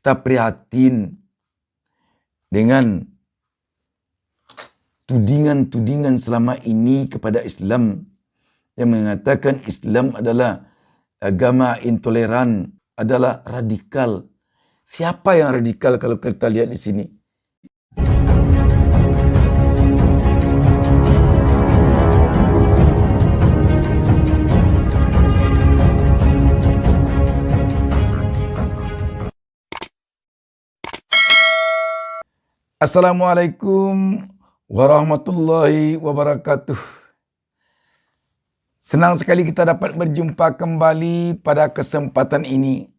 kita prihatin dengan tudingan-tudingan selama ini kepada Islam yang mengatakan Islam adalah agama intoleran, adalah radikal. Siapa yang radikal kalau kita lihat di sini? Assalamualaikum warahmatullahi wabarakatuh. Senang sekali kita dapat berjumpa kembali pada kesempatan ini.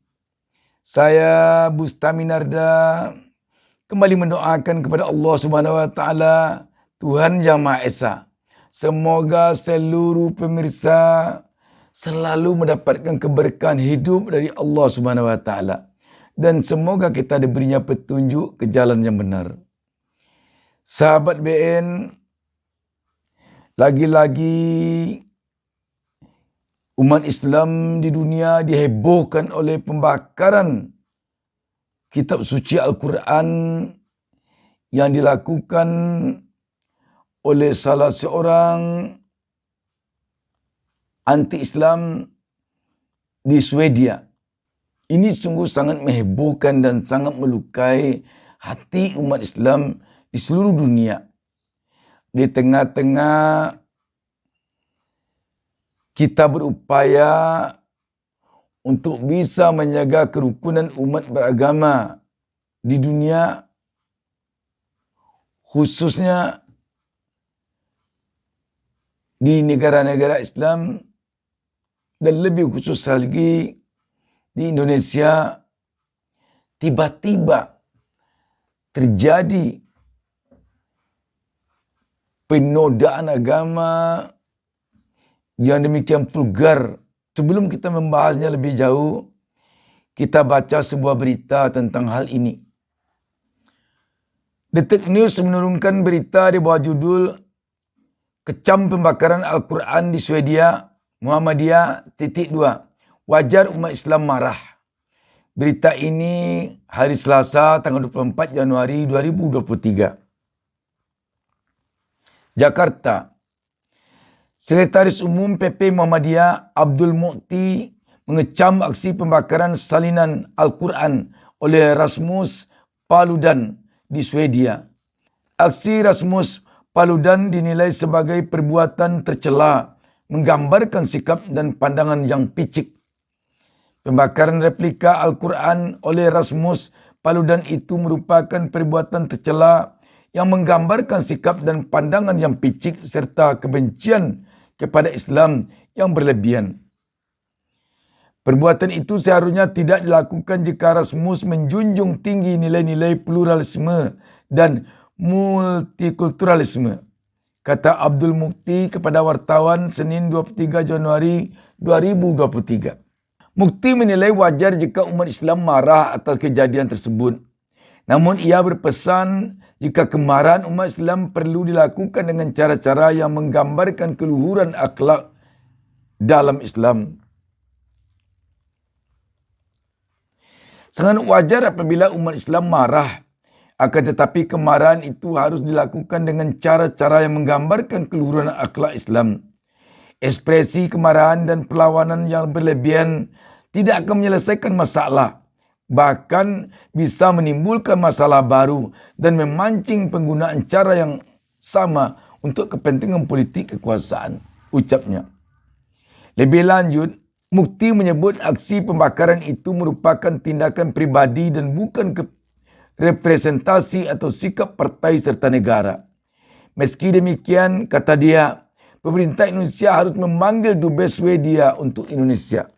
Saya Bustami Narda kembali mendoakan kepada Allah Subhanahu wa taala, Tuhan Yang Maha Esa. Semoga seluruh pemirsa selalu mendapatkan keberkahan hidup dari Allah Subhanahu wa taala dan semoga kita diberinya petunjuk ke jalan yang benar. Sahabat BN, lagi-lagi umat Islam di dunia dihebohkan oleh pembakaran kitab suci Al-Quran yang dilakukan oleh salah seorang anti-Islam di Swedia. Ini sungguh sangat menghebohkan dan sangat melukai hati umat Islam di seluruh dunia. Di tengah-tengah kita berupaya untuk bisa menjaga kerukunan umat beragama di dunia, khususnya di negara-negara Islam dan lebih khusus lagi di Indonesia, tiba-tiba terjadi penodaan agama yang demikian vulgar. Sebelum kita membahasnya lebih jauh, kita baca sebuah berita tentang hal ini. Detik News menurunkan berita di bawah judul Kecam Pembakaran Al-Quran di Swedia, Muhammadiyah .2. Wajar umat Islam marah. Berita ini hari Selasa tanggal 24 Januari 2023. Jakarta. Sekretaris Umum PP Muhammadiyah Abdul Mu'ti mengecam aksi pembakaran salinan Al-Quran oleh Rasmus Paludan di Swedia. Aksi Rasmus Paludan dinilai sebagai perbuatan tercela, menggambarkan sikap dan pandangan yang picik. Pembakaran replika Al-Quran oleh Rasmus Paludan itu merupakan perbuatan tercela yang menggambarkan sikap dan pandangan yang picik serta kebencian kepada Islam yang berlebihan. Perbuatan itu seharusnya tidak dilakukan jika Rasmus menjunjung tinggi nilai-nilai pluralisme dan multikulturalisme, kata Abdul Mukti kepada wartawan Senin 23 Januari 2023. Mukti menilai wajar jika umat Islam marah atas kejadian tersebut. Namun ia berpesan jika kemarahan umat Islam perlu dilakukan dengan cara-cara yang menggambarkan keluhuran akhlak dalam Islam. Sangat wajar apabila umat Islam marah, akan tetapi kemarahan itu harus dilakukan dengan cara-cara yang menggambarkan keluhuran akhlak Islam. Ekspresi kemarahan dan perlawanan yang berlebihan tidak akan menyelesaikan masalah, bahkan bisa menimbulkan masalah baru dan memancing penggunaan cara yang sama untuk kepentingan politik kekuasaan, ucapnya. Lebih lanjut, Mukti menyebut aksi pembakaran itu merupakan tindakan pribadi dan bukan representasi atau sikap partai serta negara. Meski demikian, kata dia, pemerintah Indonesia harus memanggil Dubes Swedia untuk Indonesia.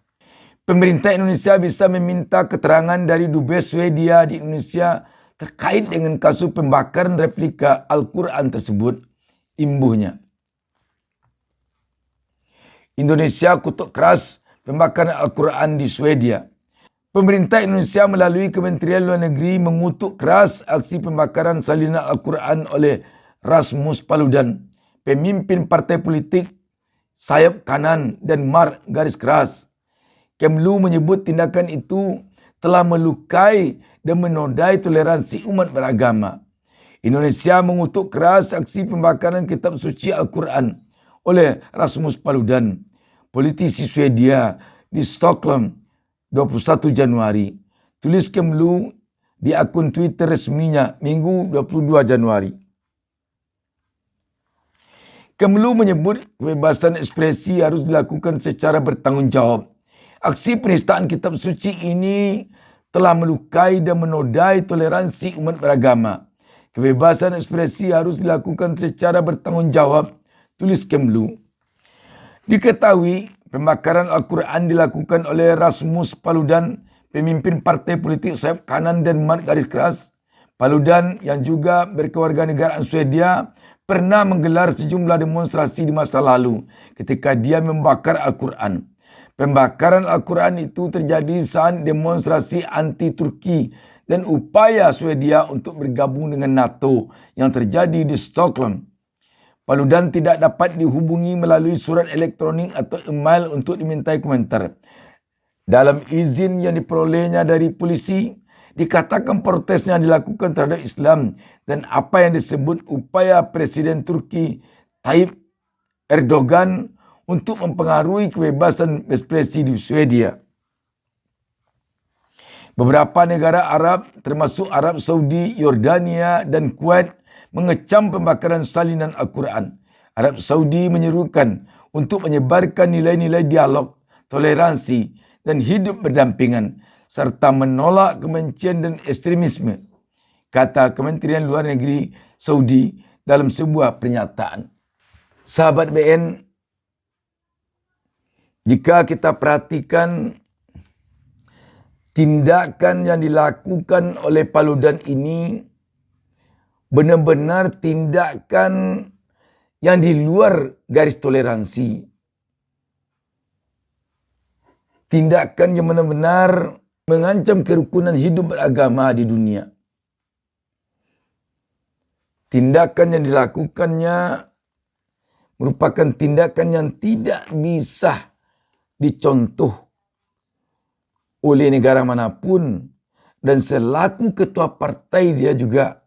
Pemerintah Indonesia bisa meminta keterangan dari Dubes Swedia di Indonesia terkait dengan kasus pembakaran replika Al-Quran tersebut, imbuhnya. Indonesia kutuk keras pembakaran Al-Quran di Swedia. Pemerintah Indonesia melalui Kementerian Luar Negeri mengutuk keras aksi pembakaran salinan Al-Quran oleh Rasmus Paludan, pemimpin partai politik sayap kanan Denmark garis keras. Kemlu menyebut tindakan itu telah melukai dan menodai toleransi umat beragama. Indonesia mengutuk keras aksi pembakaran kitab suci Al-Quran oleh Rasmus Paludan, politisi Swedia di Stockholm 21 Januari. Tulis Kemlu di akun Twitter resminya Minggu 22 Januari. Kemlu menyebut kebebasan ekspresi harus dilakukan secara bertanggungjawab. Aksi penistaan kitab suci ini telah melukai dan menodai toleransi umat beragama. Kebebasan ekspresi harus dilakukan secara bertanggungjawab, tulis Kemlu. Diketahui pembakaran Al-Quran dilakukan oleh Rasmus Paludan, pemimpin partai politik sayap kanan Denmark garis keras. Paludan yang juga berkewarganegaraan Swedia pernah menggelar sejumlah demonstrasi di masa lalu ketika dia membakar Al-Quran. Pembakaran Al-Quran itu terjadi saat demonstrasi anti-Turki dan upaya Swedia untuk bergabung dengan NATO yang terjadi di Stockholm. Paludan tidak dapat dihubungi melalui surat elektronik atau email untuk dimintai komentar. Dalam izin yang diperolehnya dari polisi, dikatakan protesnya dilakukan terhadap Islam dan apa yang disebut upaya Presiden Turki Tayyip Erdogan untuk mempengaruhi kebebasan ekspresi di Swedia. Beberapa negara Arab termasuk Arab Saudi, Yordania dan Kuwait mengecam pembakaran salinan Al-Quran. Arab Saudi menyerukan untuk menyebarkan nilai-nilai dialog, toleransi dan hidup berdampingan serta menolak kebencian dan ekstremisme, kata Kementerian Luar Negeri Saudi dalam sebuah pernyataan. Sahabat BN, jika kita perhatikan tindakan yang dilakukan oleh Paludan ini benar-benar tindakan yang di luar garis toleransi. Tindakan yang benar-benar mengancam kerukunan hidup beragama di dunia. Tindakan yang dilakukannya merupakan tindakan yang tidak bisa dicontoh oleh negara manapun, dan selaku ketua partai dia juga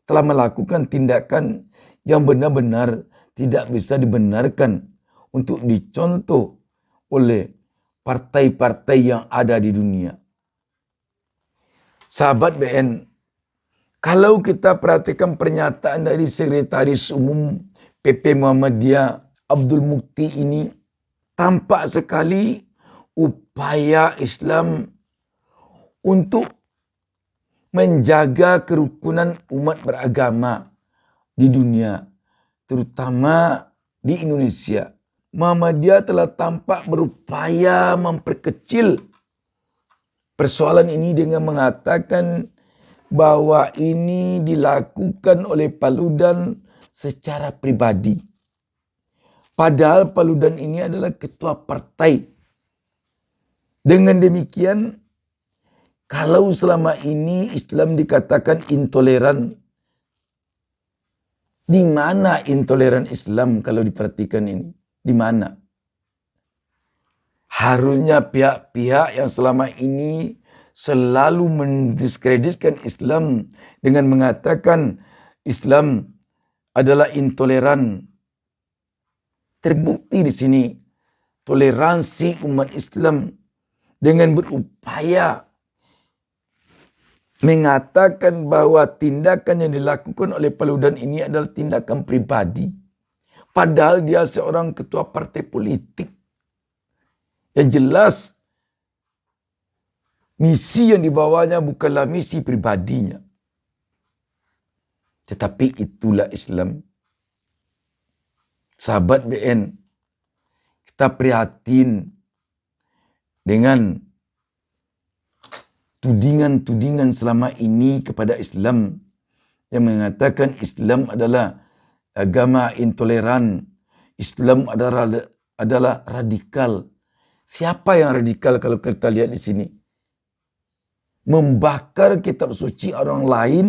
telah melakukan tindakan yang benar-benar tidak bisa dibenarkan untuk dicontoh oleh partai-partai yang ada di dunia. Sahabat BN, kalau kita perhatikan pernyataan dari Sekretaris Umum PP Muhammadiyah Abdul Mukti ini, tampak sekali upaya Islam untuk menjaga kerukunan umat beragama di dunia, terutama di Indonesia. Muhammadiyah telah tampak berupaya memperkecil persoalan ini dengan mengatakan bahwa ini dilakukan oleh Paludan secara pribadi. Padahal Paludan ini adalah ketua partai. Dengan demikian, kalau selama ini Islam dikatakan intoleran, di mana intoleran Islam kalau diperhatikan ini? Di mana? Harusnya pihak-pihak yang selama ini selalu mendiskreditkan Islam dengan mengatakan Islam adalah intoleran. Terbukti di sini toleransi umat Islam dengan berupaya mengatakan bahwa tindakan yang dilakukan oleh Paludan ini adalah tindakan pribadi. Padahal dia seorang ketua partai politik. Yang jelas misi yang dibawanya bukanlah misi pribadinya. Tetapi itulah Islam. Sahabat BN, kita prihatin dengan tudingan-tudingan selama ini kepada Islam yang mengatakan Islam adalah agama intoleran, Islam adalah radikal. Siapa yang radikal kalau kita lihat di sini? Membakar kitab suci orang lain,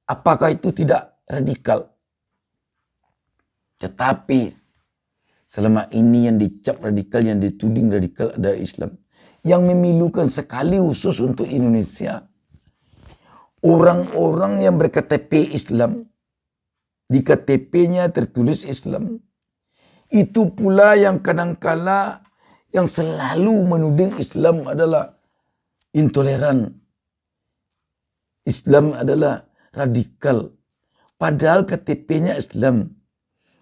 apakah itu tidak radikal? Tetapi selama ini yang dicap radikal, yang dituding radikal adalah Islam. yang memilukan sekali khusus untuk Indonesia. Orang-orang yang berKTP Islam, di KTP-nya tertulis Islam. Itu pula yang kadangkala yang selalu menuding Islam adalah intoleran. Islam adalah radikal. Padahal KTP-nya Islam.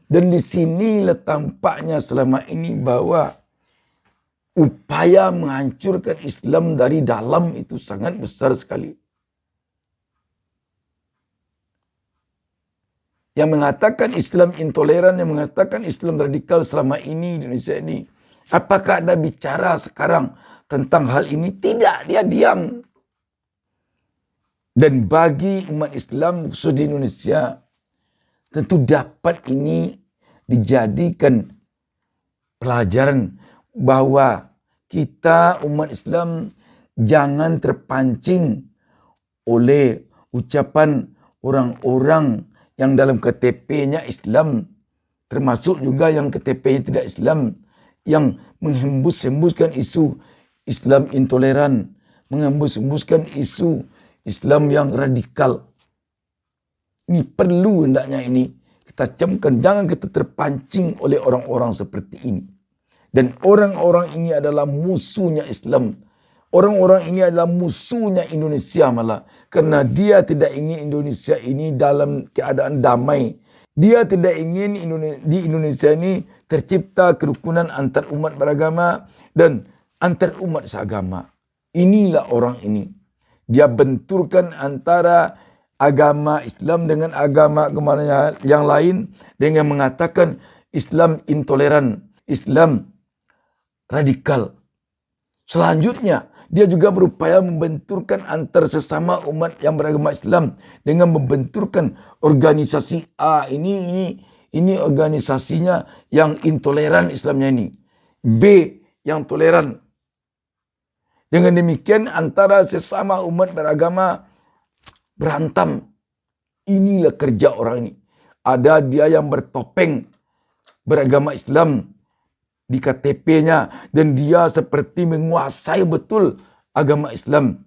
Dan di sinilah tampaknya selama ini bahwa upaya menghancurkan Islam dari dalam itu sangat besar sekali. Yang mengatakan Islam intoleran, yang mengatakan Islam radikal selama ini di Indonesia ini. Apakah ada bicara sekarang tentang hal ini? Tidak, dia diam. Dan bagi umat Islam khusus di Indonesia, tentu dapat ini dijadikan pelajaran bahwa kita umat Islam jangan terpancing oleh ucapan orang-orang yang dalam KTP-nya Islam, termasuk juga yang KTP-nya tidak Islam, yang menghembus-hembuskan isu Islam intoleran, menghembus-hembuskan isu Islam yang radikal. Ini perlu hendaknya ini kita camkan, jangan kita terpancing oleh orang-orang seperti ini. Dan orang-orang ini adalah musuhnya Islam. Orang-orang ini adalah musuhnya Indonesia malah. Karena dia tidak ingin Indonesia ini dalam keadaan damai. Dia tidak ingin di Indonesia ini tercipta kerukunan antar umat beragama dan antar umat seagama. Inilah orang ini. Dia benturkan antara agama Islam dengan agama yang lain dengan mengatakan Islam intoleran, Islam radikal. Selanjutnya, dia juga berupaya membenturkan antar sesama umat yang beragama Islam dengan membenturkan organisasi A ini organisasinya yang intoleran Islamnya ini. B yang toleran. Dengan demikian antara sesama umat beragama berantem. Inilah kerja orang ini. Ada dia yang bertopeng beragama Islam di KTP-nya dan dia seperti menguasai betul agama Islam.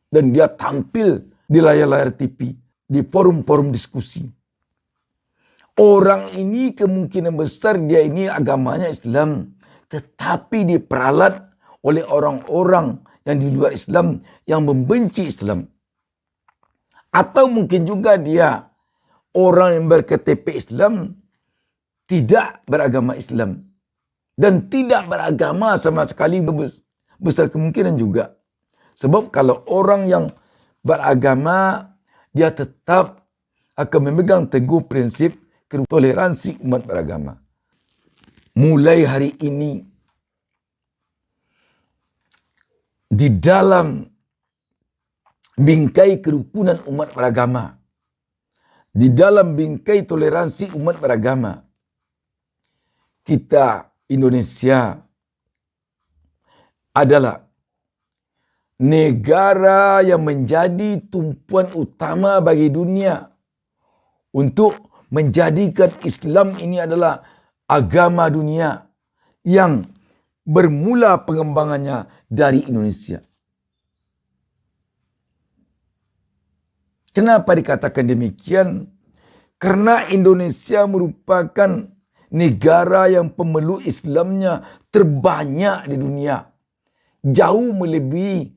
Dan dia tampil di layar-layar TV, di forum-forum diskusi. Orang ini kemungkinan besar dia ini agamanya Islam, tetapi diperalat oleh orang-orang yang di luar Islam yang membenci Islam. Atau mungkin juga dia orang yang berKTP Islam tidak beragama Islam. Dan tidak beragama sama sekali besar kemungkinan juga. Sebab kalau orang yang beragama, dia tetap akan memegang teguh prinsip toleransi umat beragama. Mulai hari ini, di dalam bingkai kerukunan umat beragama, di dalam bingkai toleransi umat beragama, kita Indonesia adalah negara yang menjadi tumpuan utama bagi dunia untuk menjadikan Islam ini adalah agama dunia yang bermula pengembangannya dari Indonesia. Kenapa dikatakan demikian? Karena Indonesia merupakan negara yang pemeluk Islamnya terbanyak di dunia. Jauh melebihi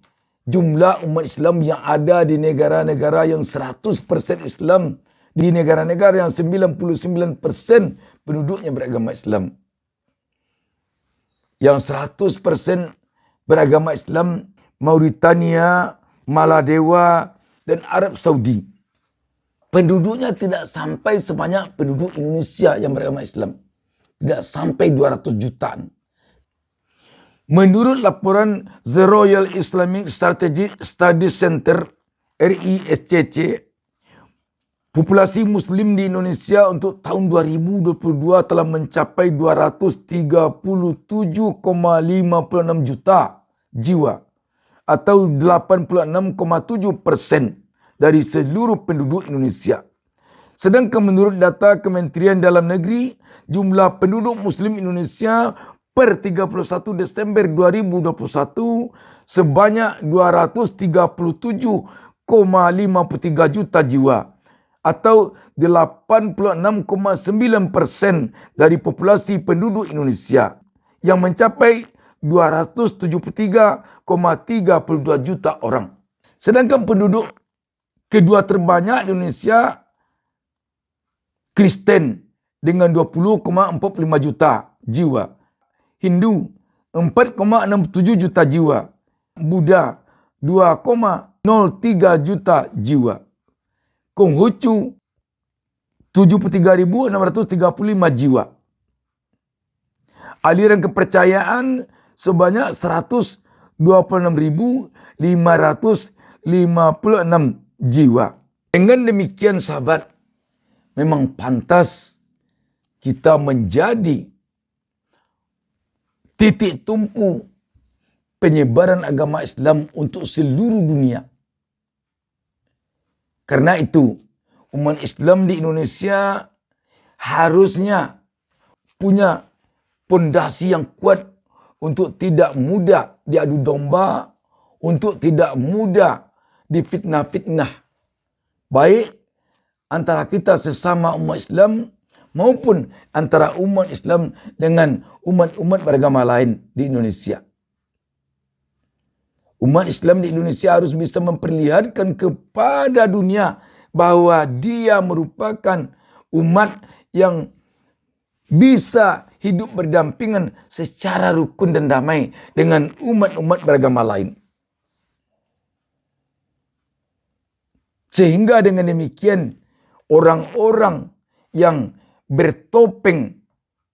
jumlah umat Islam yang ada di negara-negara yang 100% Islam. Di negara-negara yang 99% penduduknya beragama Islam. Yang 100% beragama Islam, Mauritania, Maladewa, dan Arab Saudi. Penduduknya tidak sampai sebanyak penduduk Indonesia yang beragama Islam. Tidak sampai 200 jutaan. Menurut laporan The Royal Islamic Strategic Studies Center, RISCC, populasi Muslim di Indonesia untuk tahun 2022 telah mencapai 237,56 juta jiwa atau 86,7% dari seluruh penduduk Indonesia. Sedangkan menurut data Kementerian Dalam Negeri, jumlah penduduk Muslim Indonesia per 31 Desember 2021 sebanyak 237,53 juta jiwa atau 86,9% dari populasi penduduk Indonesia yang mencapai 273,32 juta orang. Sedangkan penduduk kedua terbanyak di Indonesia Kristen dengan 20,45 juta jiwa, Hindu 4,67 juta jiwa, Buddha 2,03 juta jiwa, Konghucu 73.635 jiwa. Aliran kepercayaan sebanyak 126.556 jiwa. Dengan demikian sahabat, memang pantas kita menjadi titik tumpu penyebaran agama Islam untuk seluruh dunia. Karena itu, umat Islam di Indonesia harusnya punya pondasi yang kuat untuk tidak mudah diadu domba, untuk tidak mudah difitnah-fitnah. Baik antara kita sesama umat Islam maupun antara umat Islam dengan umat-umat beragama lain di Indonesia. Umat Islam di Indonesia harus bisa memperlihatkan kepada dunia bahwa dia merupakan umat yang bisa hidup berdampingan secara rukun dan damai dengan umat-umat beragama lain. Sehingga dengan demikian orang-orang yang bertopeng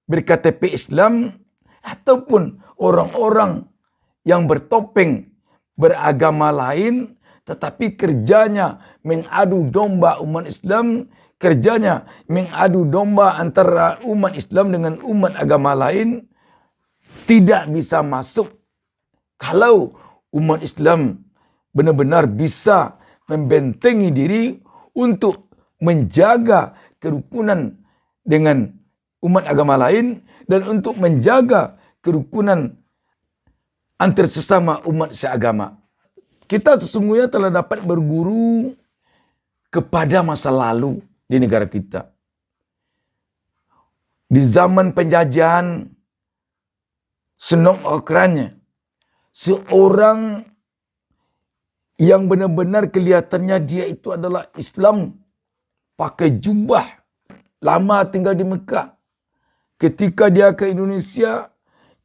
berKTP Islam ataupun orang-orang yang bertopeng beragama lain tetapi kerjanya mengadu domba umat Islam, kerjanya mengadu domba antara umat Islam dengan umat agama lain, tidak bisa masuk kalau umat Islam benar-benar bisa membentengi diri untuk menjaga kerukunan dengan umat agama lain dan untuk menjaga kerukunan antar sesama umat seagama. Kita sesungguhnya telah dapat berguru kepada masa lalu di negara kita. Di zaman penjajahan, senok akranya, seorang yang benar-benar kelihatannya dia itu adalah Islam, pakai jubah, lama tinggal di Mekah. Ketika dia ke Indonesia,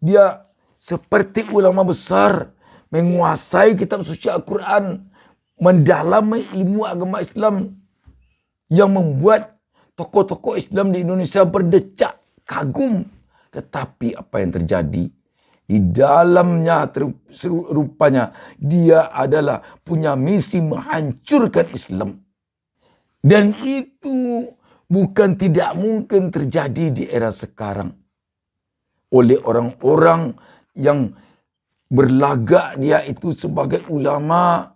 dia seperti ulama besar, menguasai kitab suci Al-Quran, mendalami ilmu agama Islam, yang membuat tokoh-tokoh Islam di Indonesia berdecak kagum. Tetapi apa yang terjadi? Di dalamnya rupanya dia adalah punya misi menghancurkan Islam. Dan itu bukan tidak mungkin terjadi di era sekarang. Oleh orang-orang yang berlagak dia itu sebagai ulama,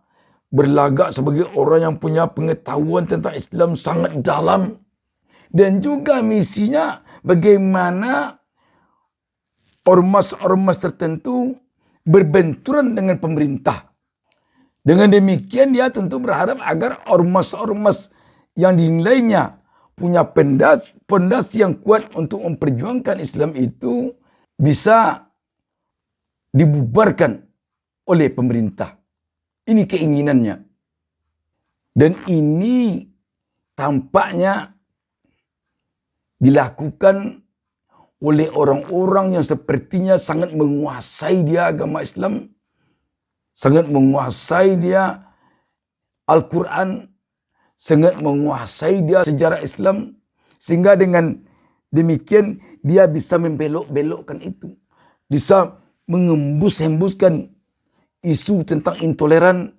berlagak sebagai orang yang punya pengetahuan tentang Islam sangat dalam. Dan juga misinya bagaimana ormas-ormas tertentu berbenturan dengan pemerintah. Dengan demikian dia tentu berharap agar ormas-ormas yang dinilainya punya pondasi yang kuat untuk memperjuangkan Islam itu bisa dibubarkan oleh pemerintah. Ini keinginannya. Dan ini tampaknya dilakukan oleh orang-orang yang sepertinya sangat menguasai dia agama Islam, sangat menguasai dia Al-Quran, sangat menguasai dia sejarah Islam, sehingga dengan demikian dia bisa membelok-belokkan itu, bisa mengembus-hembuskan isu tentang intoleran,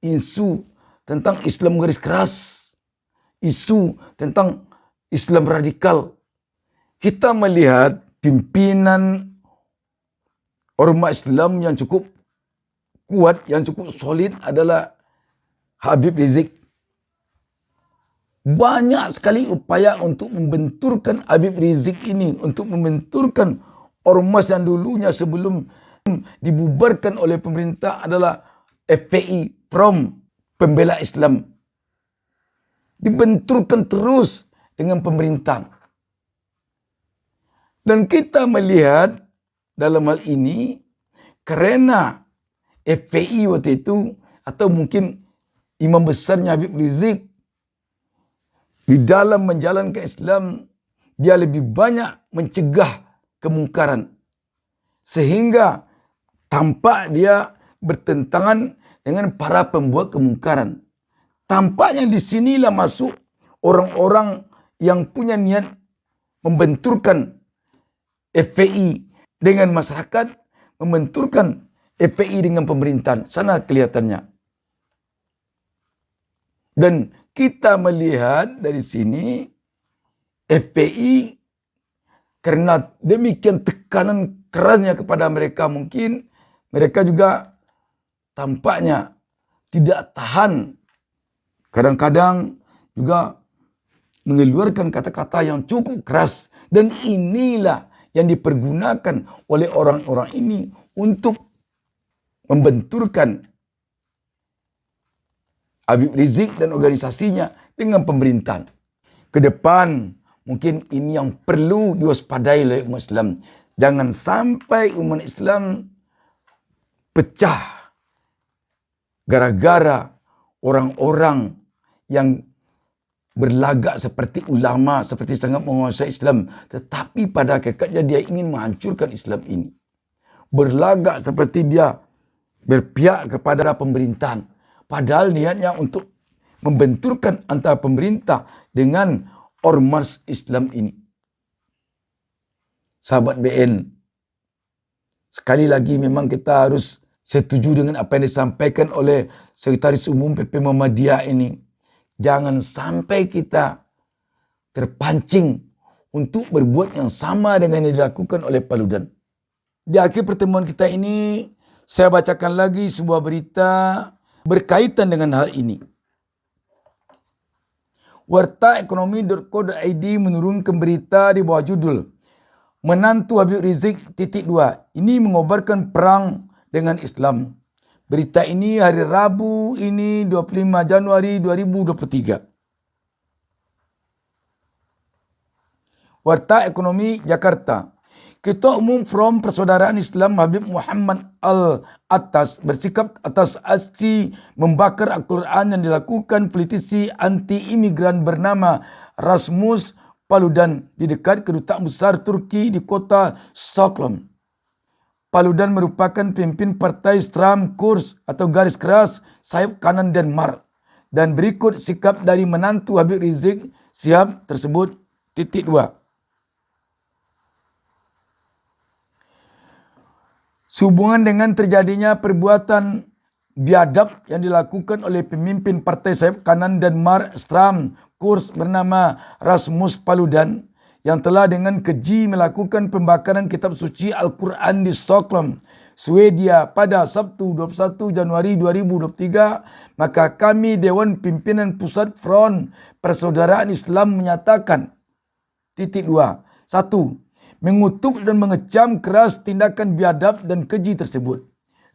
isu tentang Islam garis keras, isu tentang Islam radikal. Kita melihat pimpinan ormas Islam yang cukup kuat, yang cukup solid adalah Habib Rizik. Banyak sekali upaya untuk membenturkan Habib Rizik ini, untuk membenturkan ormas yang dulunya sebelum dibubarkan oleh pemerintah adalah FPI, Front Pembela Islam. Dibenturkan terus dengan pemerintahan. Dan kita melihat dalam hal ini karena FPI waktu itu atau mungkin imam besarnya Habib Rizik di dalam menjalankan Islam dia lebih banyak mencegah kemungkaran sehingga tampak dia bertentangan dengan para pembuat kemungkaran. Tampaknya di sinilah masuk orang-orang yang punya niat membenturkan FPI dengan masyarakat, membenturkan FPI dengan pemerintahan. Sana kelihatannya. Dan kita melihat dari sini FPI karena demikian tekanan kerasnya kepada mereka, mungkin mereka juga tampaknya tidak tahan. Kadang-kadang juga mengeluarkan kata-kata yang cukup keras. Dan inilah yang dipergunakan oleh orang-orang ini untuk membenturkan Habib Rizik dan organisasinya dengan pemerintahan. Ke depan mungkin ini yang perlu diwaspadai oleh umat Islam. Jangan sampai umat Islam pecah gara-gara orang-orang yang berlagak seperti ulama, seperti sangat menguasai Islam. Tetapi pada hakikatnya dia ingin menghancurkan Islam ini. Berlagak seperti dia berpihak kepada pemerintahan. Padahal niatnya untuk membenturkan antara pemerintah dengan ormas Islam ini. Sahabat BN, sekali lagi memang kita harus setuju dengan apa yang disampaikan oleh Sekretaris Umum PP Muhammadiyah ini. Jangan sampai kita terpancing untuk berbuat yang sama dengan yang dilakukan oleh Paludan. Di akhir pertemuan kita ini, saya bacakan lagi sebuah berita berkaitan dengan hal ini. Wartaekonomi.co.id menurunkan berita di bawah judul Menantu Habib Rizik .2 ini mengobarkan perang dengan Islam. Berita ini hari Rabu ini 25 Januari 2023. Warta Ekonomi Jakarta. Ketua Umum Front Persaudaraan Islam Habib Muhammad Al-Attas bersikap atas aksi membakar Al-Quran yang dilakukan politisi anti-imigran bernama Rasmus Paludan di dekat Kedutaan Besar Turki di kota Stockholm. Paludan merupakan pemimpin partai Stram Kurs atau garis keras sayap kanan Denmark. Dan berikut sikap dari menantu Habib Rizik Syihab tersebut. 2. Sehubungan dengan terjadinya perbuatan biadab yang dilakukan oleh pemimpin partai sayap kanan Denmark Stram Kurs bernama Rasmus Paludan, yang telah dengan keji melakukan pembakaran kitab suci Al-Quran di Stockholm, Swedia pada Sabtu 21 Januari 2023, maka kami Dewan Pimpinan Pusat Front Persaudaraan Islam menyatakan 2. 1. Mengutuk dan mengecam keras tindakan biadab dan keji tersebut.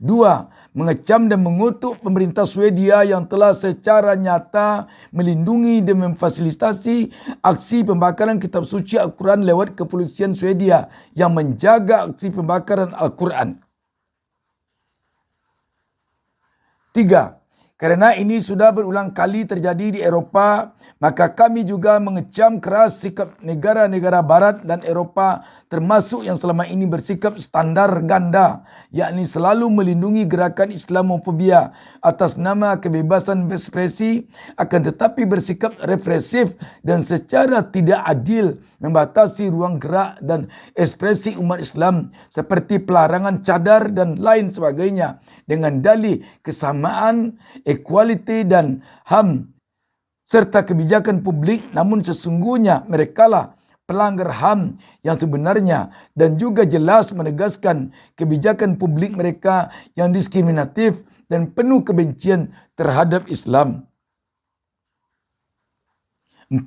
2. Mengecam dan mengutuk pemerintah Swedia yang telah secara nyata melindungi dan memfasilitasi aksi pembakaran kitab suci Al-Quran lewat kepolisian Swedia yang menjaga aksi pembakaran Al-Quran. 3. Karena ini sudah berulang kali terjadi di Eropah, maka kami juga mengecam keras sikap negara-negara Barat dan Eropah termasuk yang selama ini bersikap standar ganda, yakni selalu melindungi gerakan Islamofobia atas nama kebebasan berekspresi, akan tetapi bersikap represif dan secara tidak adil membatasi ruang gerak dan ekspresi umat Islam seperti pelarangan cadar dan lain sebagainya dengan dalih kesamaan, equality dan HAM serta kebijakan publik, namun sesungguhnya merekalah pelanggar HAM yang sebenarnya dan juga jelas menegaskan kebijakan publik mereka yang diskriminatif dan penuh kebencian terhadap Islam. 4.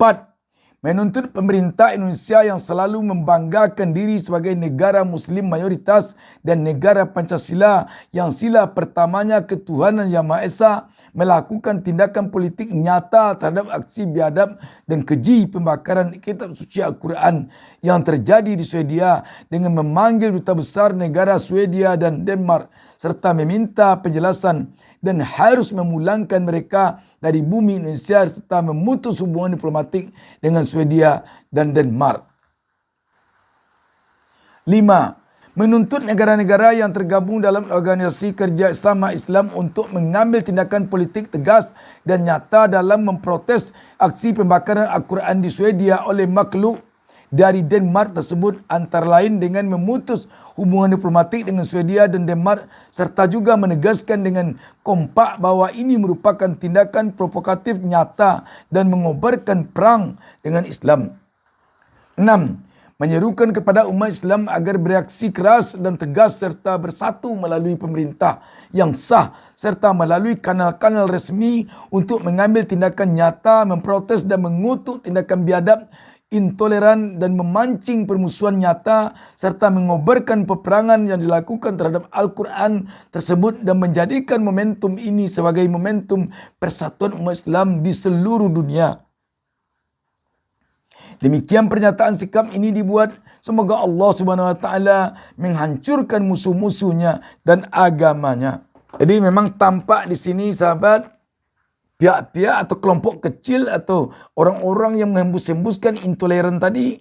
menuntut pemerintah Indonesia yang selalu membanggakan diri sebagai negara Muslim mayoritas dan negara Pancasila yang sila pertamanya ketuhanan Yang Maha Esa melakukan tindakan politik nyata terhadap aksi biadab dan keji pembakaran kitab suci Al-Quran yang terjadi di Swedia dengan memanggil duta besar negara Swedia dan Denmark serta meminta penjelasan dan harus memulangkan mereka dari bumi Indonesia serta memutus hubungan diplomatik dengan Swedia dan Denmark. 5. Menuntut negara-negara yang tergabung dalam organisasi kerjasama Islam untuk mengambil tindakan politik tegas dan nyata dalam memprotes aksi pembakaran Al-Quran di Swedia oleh makhluk dari Denmark tersebut, antara lain dengan memutus hubungan diplomatik dengan Swedia dan Denmark serta juga menegaskan dengan kompak bahawa ini merupakan tindakan provokatif nyata dan mengobarkan perang dengan Islam. 6. Menyerukan kepada umat Islam agar bereaksi keras dan tegas serta bersatu melalui pemerintah yang sah serta melalui kanal-kanal resmi untuk mengambil tindakan nyata, memprotes dan mengutuk tindakan biadab, intoleran dan memancing permusuhan nyata serta mengobarkan peperangan yang dilakukan terhadap Al-Quran tersebut dan menjadikan momentum ini sebagai momentum persatuan umat Islam di seluruh dunia. Demikian pernyataan sikap ini dibuat, semoga Allah Subhanahu Wa Taala menghancurkan musuh-musuhnya dan agamanya. Jadi memang tampak di sini sahabat, pihak-pihak atau kelompok kecil atau orang-orang yang menghembus-hembuskan intoleran tadi,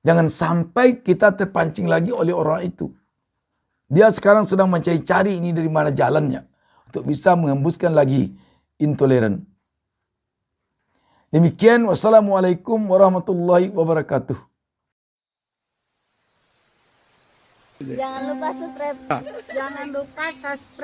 jangan sampai kita terpancing lagi oleh orang itu. Dia sekarang sedang mencari-cari ini dari mana jalannya untuk bisa menghembuskan lagi intoleran. Demikian, wassalamualaikum warahmatullahi wabarakatuh. Jangan lupa subscribe.